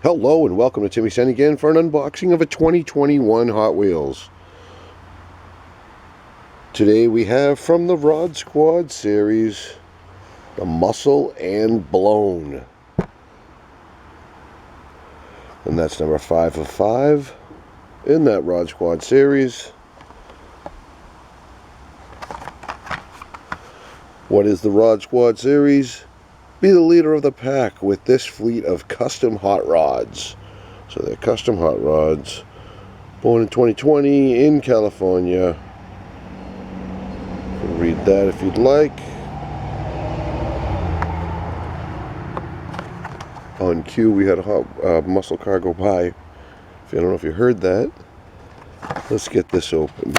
Hello and welcome to Timmy Sen again for an unboxing of a 2021 Hot Wheels. Today we have from the Rod Squad series, the Muscle and Blown. And that's number 5 of 5 in that Rod Squad series. What is the Rod Squad series? Be the leader of the pack with this fleet of custom hot rods. So they're custom hot rods, born in 2020 in California. You can read that if you'd like. On cue, we had a hot muscle car go by. If you don't know if you heard that, let's get this open.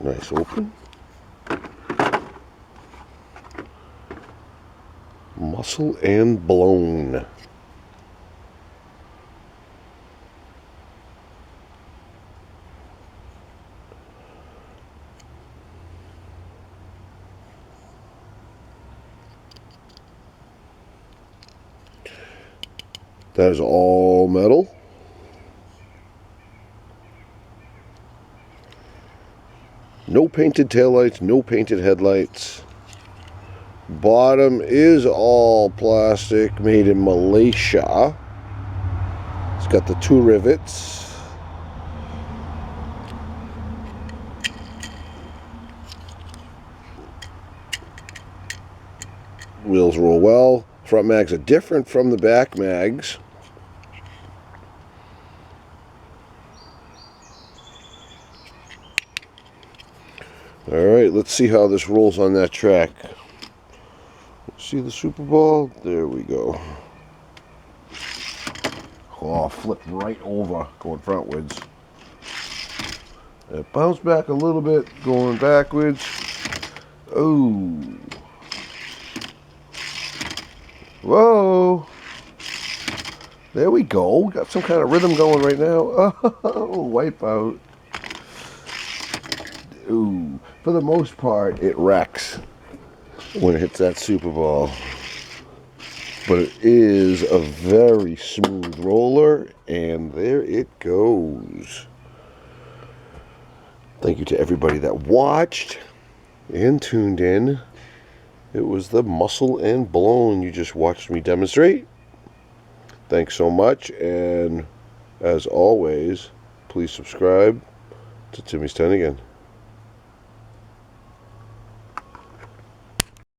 Nice open. Muscle and Blown. That is all metal. No painted taillights, no painted headlights. Bottom is all plastic, made in Malaysia. It's got the 2 rivets. Wheels roll well. Front mags are different from the back mags. Alright, let's see how this rolls on that track. See the Super Bowl? There we go. Oh, flipped right over, going frontwards. It bounced back a little bit, going backwards. Oh. Whoa. There we go. Got some kind of rhythm going right now. Oh, wipe out. Ooh. For the most part, it wrecks when it hits that Super Ball. But it is a very smooth roller, and there it goes. Thank you to everybody that watched and tuned in. It was the Muscle and Blown you just watched me demonstrate. Thanks so much, and as always, please subscribe to Timmy's 10 again.